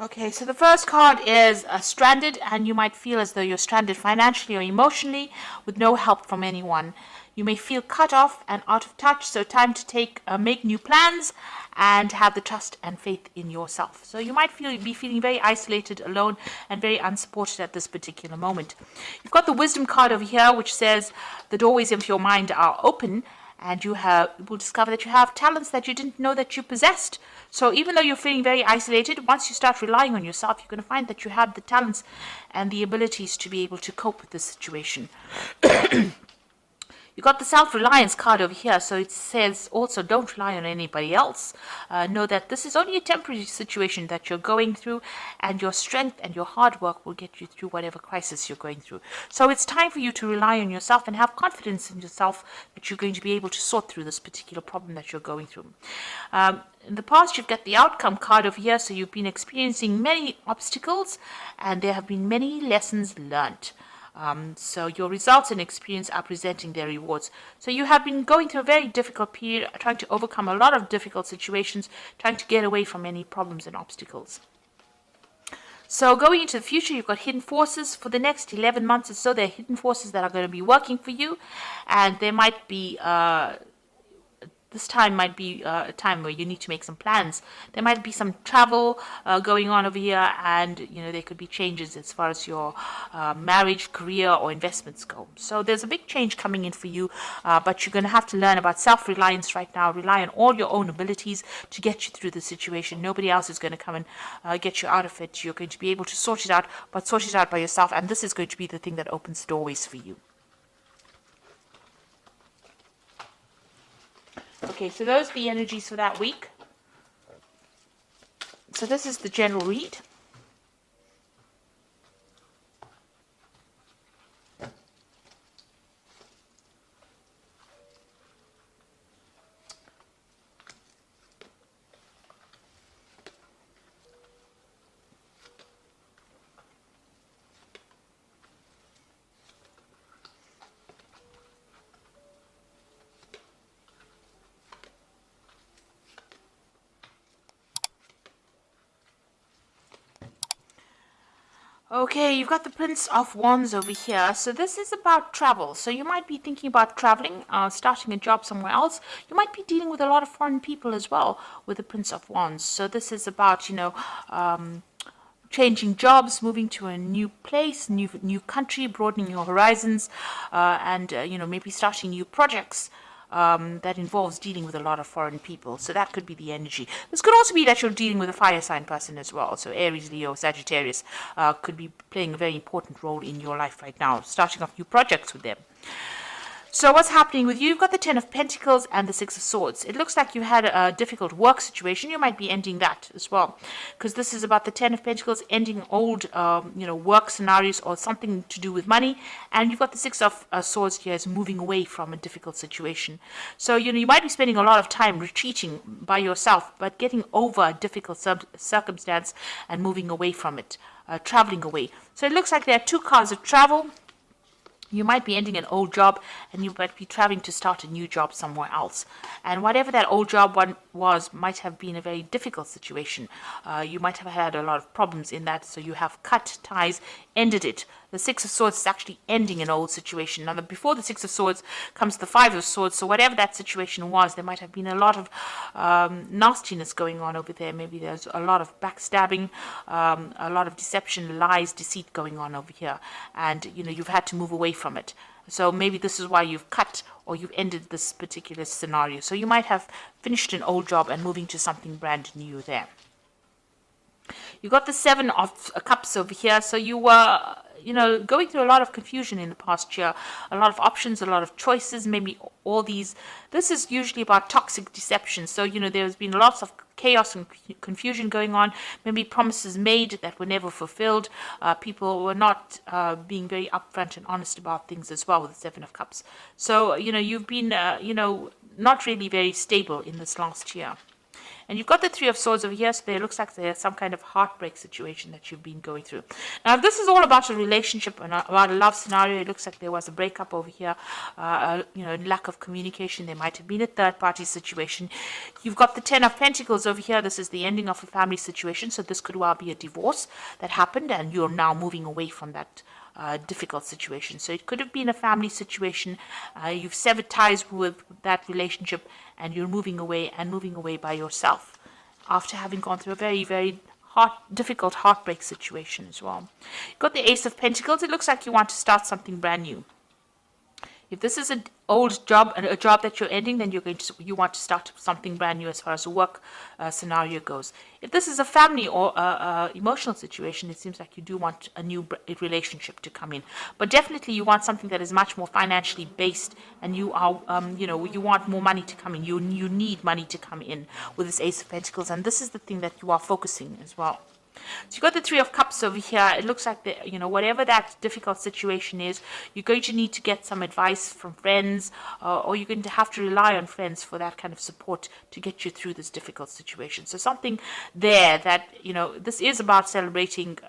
Okay, so the first card is stranded, and you might feel as though you're stranded financially or emotionally with no help from anyone. You may feel cut off and out of touch, so time to make new plans and have the trust and faith in yourself. So you might be feeling very isolated, alone, and very unsupported at this particular moment. You've got the wisdom card over here, which says the doorways of your mind are open, and you will discover that you have talents that you didn't know that you possessed. So even though you're feeling very isolated, once you start relying on yourself, you're going to find that you have the talents and the abilities to be able to cope with this situation. You got the self-reliance card over here, so it says also don't rely on anybody else. Know that this is only a temporary situation that you're going through, and your strength and your hard work will get you through whatever crisis you're going through. So it's time for you to rely on yourself and have confidence in yourself that you're going to be able to sort through this particular problem that you're going through. In the past, you've got the outcome card over here, so you've been experiencing many obstacles, and there have been many lessons learned. So your results and experience are presenting their rewards. So you have been going through a very difficult period, trying to overcome a lot of difficult situations, trying to get away from any problems and obstacles. So going into the future, you've got hidden forces. For the next 11 months or so, there are hidden forces that are going to be working for you, and there might be this time might be a time where you need to make some plans. There might be some travel going on over here, and there could be changes as far as your marriage, career, or investments go. So there's a big change coming in for you, but you're going to have to learn about self-reliance right now. Rely on all your own abilities to get you through the situation. Nobody else is going to come and get you out of it. You're going to be able to sort it out, but sort it out by yourself, and this is going to be the thing that opens doorways for you. Okay, so those are the energies for that week. So this is the general read. Okay, you've got the Prince of Wands over here. So this is about travel. So you might be thinking about traveling, starting a job somewhere else. You might be dealing with a lot of foreign people as well with the Prince of Wands. So this is about, changing jobs, moving to a new place, new country, broadening your horizons, and maybe starting new projects. That involves dealing with a lot of foreign people. So that could be the energy. This could also be that you're dealing with a fire sign person as well. So Aries, Leo, Sagittarius could be playing a very important role in your life right now, starting off new projects with them. So what's happening with you? You've got the Ten of Pentacles and the Six of Swords. It looks like you had a difficult work situation. You might be ending that as well, because this is about the Ten of Pentacles ending old, work scenarios or something to do with money. And you've got the Six of Swords here as moving away from a difficult situation. So, you might be spending a lot of time retreating by yourself, but getting over a difficult circumstance and moving away from it, traveling away. So it looks like there are two cards of travel. You might be ending an old job, and you might be traveling to start a new job somewhere else. And whatever that old job was might have been a very difficult situation. You might have had a lot of problems in that, so you have cut ties, ended it. The Six of Swords is actually ending an old situation. Now, before the Six of Swords comes the Five of Swords, so whatever that situation was, there might have been a lot of nastiness going on over there. Maybe there's a lot of backstabbing, a lot of deception, lies, deceit going on over here. And, you've had to move away from it. So maybe this is why you've cut or you've ended this particular scenario. So you might have finished an old job and moving to something brand new there. You got the Seven of Cups over here. So you were, going through a lot of confusion in the past year, a lot of options, a lot of choices, maybe all these. This is usually about toxic deception. So, there's been lots of chaos and confusion going on, maybe promises made that were never fulfilled. People were not being very upfront and honest about things as well with the Seven of Cups. So, you've been, not really very stable in this last year. And you've got the Three of Swords over here, so there looks like there's some kind of heartbreak situation that you've been going through. Now, if this is all about a relationship and about a love scenario, it looks like there was a breakup over here, lack of communication. There might have been a third-party situation. You've got the Ten of Pentacles over here. This is the ending of a family situation, so this could well be a divorce that happened, and you're now moving away from that difficult situation. So it could have been a family situation. You've severed ties with that relationship, and you're moving away by yourself after having gone through a very, very difficult heartbreak situation as well. You've got the Ace of Pentacles. It looks like you want to start something brand new. If this is an old job and a job that you're ending, then you want to start something brand new as far as the work scenario goes. If this is a family or emotional situation, it seems like you do want a new relationship to come in. But definitely you want something that is much more financially based, and you are, you want more money to come in. You need money to come in with this Ace of Pentacles, and this is the thing that you are focusing as well. So you've got the Three of Cups over here. It looks like, whatever that difficult situation is, you're going to need to get some advice from friends, or you're going to have to rely on friends for that kind of support to get you through this difficult situation. So something there that, this is about celebrating,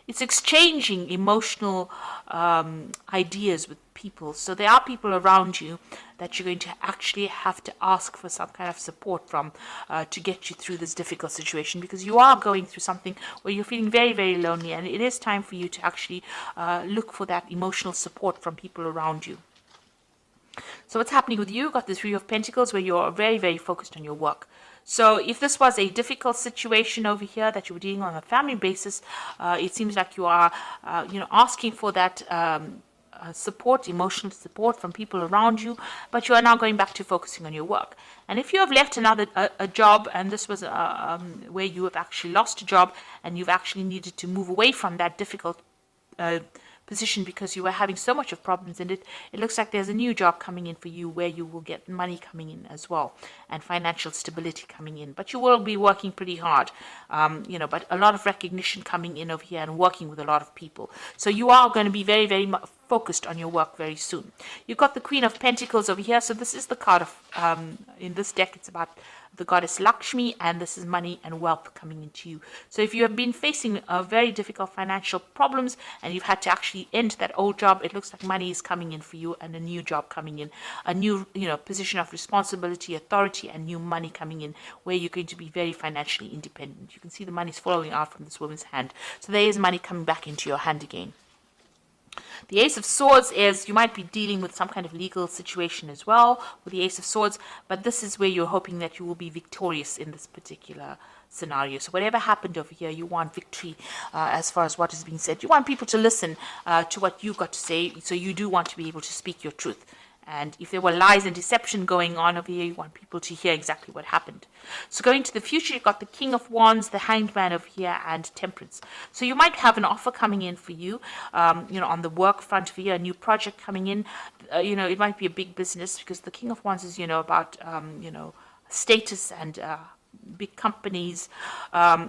it's exchanging emotional ideas with people. So there are people around you that you're going to actually have to ask for some kind of support from to get you through this difficult situation, because you are going through something where you're feeling very, very lonely, and it is time for you to actually look for that emotional support from people around you. So what's happening with you? You've got the Three of Pentacles where you're very, very focused on your work. So if this was a difficult situation over here that you were dealing on a family basis, it seems like you are, asking for that support, emotional support from people around you, but you are now going back to focusing on your work. And if you have left a job, and this was where you have actually lost a job, and you've actually needed to move away from that difficult position because you were having so much of problems in it, it looks like there's a new job coming in for you where you will get money coming in as well, and financial stability coming in. But you will be working pretty hard, but a lot of recognition coming in over here and working with a lot of people. So you are going to be very, very focused on your work very soon. You've got the Queen of Pentacles over here. So this is the card of, in this deck, it's about the goddess Lakshmi, and this is money and wealth coming into you. So if you have been facing very difficult financial problems and you've had to actually end that old job, it looks like money is coming in for you, and a new job coming in, a new position of responsibility, authority, and new money coming in where you're going to be very financially independent. You can see the money's flowing out from this woman's hand. So there is money coming back into your hand again. The Ace of Swords is, you might be dealing with some kind of legal situation as well with the Ace of Swords, but this is where you're hoping that you will be victorious in this particular scenario. So whatever happened over here, you want victory as far as what is being said. You want people to listen to what you've got to say, so you do want to be able to speak your truth. And if there were lies and deception going on over here, you want people to hear exactly what happened. So going to the future, you've got the King of Wands, the Hanged Man over here, and Temperance. So you might have an offer coming in for you, on the work front for you, a new project coming in. It might be a big business, because the King of Wands is, about, status and big companies.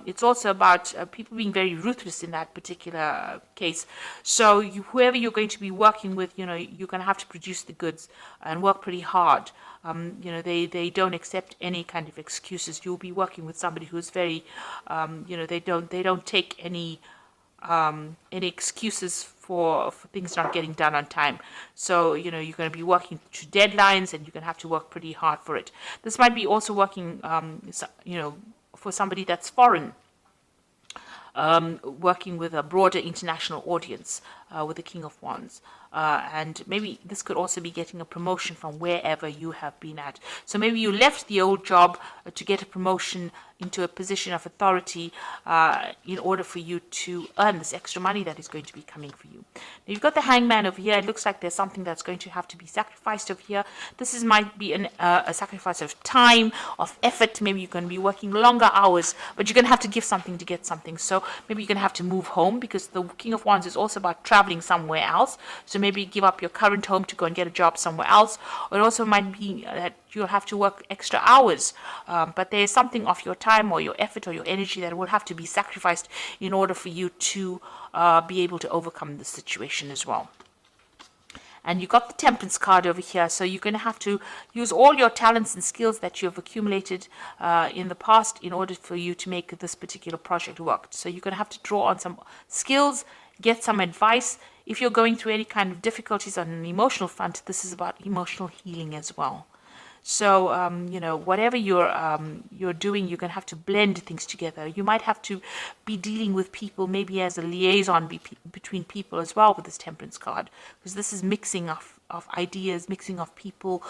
It's also about people being very ruthless in that particular case. So whoever you're going to be working with, you're going to have to produce the goods and work pretty hard. They don't accept any kind of excuses. You'll be working with somebody who's very, they don't take any excuses for things not getting done on time. So, you're going to be working to deadlines, and you're going to have to work pretty hard for it. This might be also working, for somebody that's foreign, working with a broader international audience with the King of Wands. And maybe this could also be getting a promotion from wherever you have been at. So maybe you left the old job to get a promotion into a position of authority in order for you to earn this extra money that is going to be coming for you. Now you've got the Hangman over here. It looks like there's something that's going to have to be sacrificed over here. This might be a sacrifice of time, of effort. Maybe you're going to be working longer hours, but you're going to have to give something to get something. So maybe you're going to have to move home, because the King of Wands is also about traveling somewhere else. So maybe give up your current home to go and get a job somewhere else. Or it also might be that you'll have to work extra hours, but there's something of your time or your effort or your energy that will have to be sacrificed in order for you to be able to overcome the situation as well. And you got the Temperance card over here, so you're going to have to use all your talents and skills that you have accumulated in the past in order for you to make this particular project work. So you're going to have to draw on some skills, get some advice. If you're going through any kind of difficulties on an emotional front, this is about emotional healing as well. So, whatever you're doing, you're going to have to blend things together. You might have to be dealing with people, maybe as a liaison between people as well with this Temperance card, because this is mixing of ideas, mixing of people,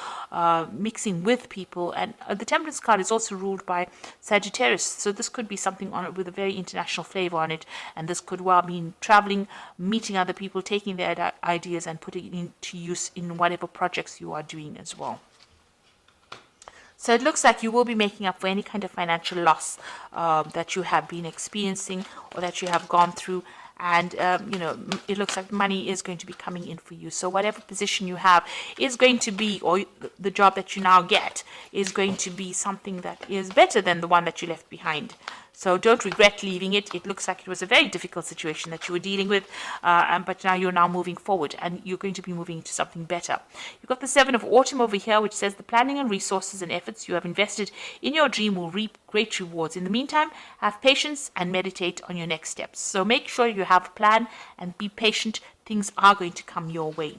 mixing with people. And the Temperance card is also ruled by Sagittarius, so this could be something on it with a very international flavor on it, and this could well mean traveling, meeting other people, taking their ideas and putting it into use in whatever projects you are doing as well. So it looks like you will be making up for any kind of financial loss that you have been experiencing or that you have gone through. And, it looks like money is going to be coming in for you. So whatever position you have is going to be, or the job that you now get is going to be something that is better than the one that you left behind. So don't regret leaving it. It looks like it was a very difficult situation that you were dealing with, but now you're moving forward and you're going to be moving into something better. You've got the Seven of Autumn over here, which says the planning and resources and efforts you have invested in your dream will reap great rewards. In the meantime, have patience and meditate on your next steps. So make sure you have a plan and be patient. Things are going to come your way.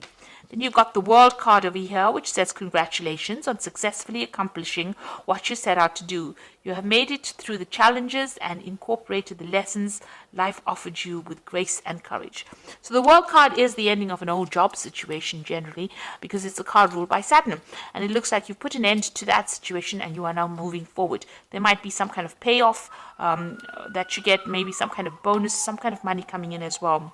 Then you've got the World card over here, which says congratulations on successfully accomplishing what you set out to do. You have made it through the challenges and incorporated the lessons life offered you with grace and courage. So the World card is the ending of an old job situation generally, because it's a card ruled by Saturn. And it looks like you've put an end to that situation and you are now moving forward. There might be some kind of payoff that you get, maybe some kind of bonus, some kind of money coming in as well,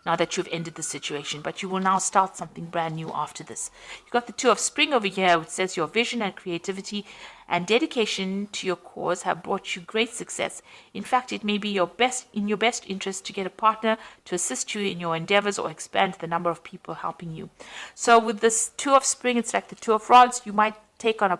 now that you've ended the situation, but you will now start something brand new after this. You've got the Two of Spring over here, which says your vision and creativity and dedication to your cause have brought you great success. In fact, it may be in your best interest to get a partner to assist you in your endeavors or expand the number of people helping you. So with this Two of Spring, it's like the Two of Rods. You might take on a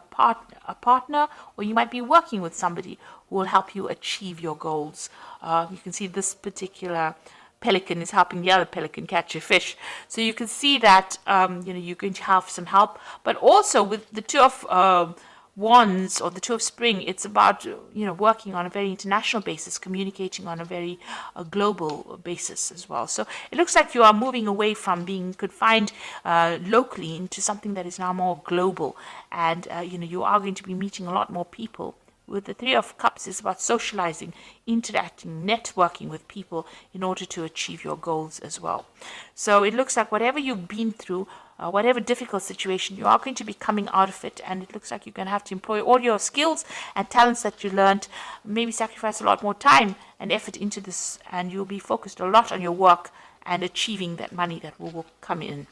partner, or you might be working with somebody who will help you achieve your goals. You can see this particular pelican is helping the other pelican catch a fish. So you can see that you're going to have some help. But also with the Two of Wands or the Two of Spring, it's about working on a very international basis, communicating on a very global basis as well. So it looks like you are moving away from being confined locally into something that is now more global, and you are going to be meeting a lot more people. With the Three of Cups, it's about socializing, interacting, networking with people in order to achieve your goals as well. So it looks like whatever you've been through, whatever difficult situation, you are going to be coming out of it. And it looks like you're going to have to employ all your skills and talents that you learned, maybe sacrifice a lot more time and effort into this, and you'll be focused a lot on your work and achieving that money that will come in.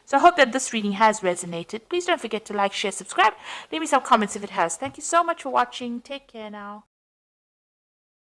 So I hope that this reading has resonated. Please don't forget to like, share, subscribe. Leave me some comments if it has. Thank you so much for watching. Take care now.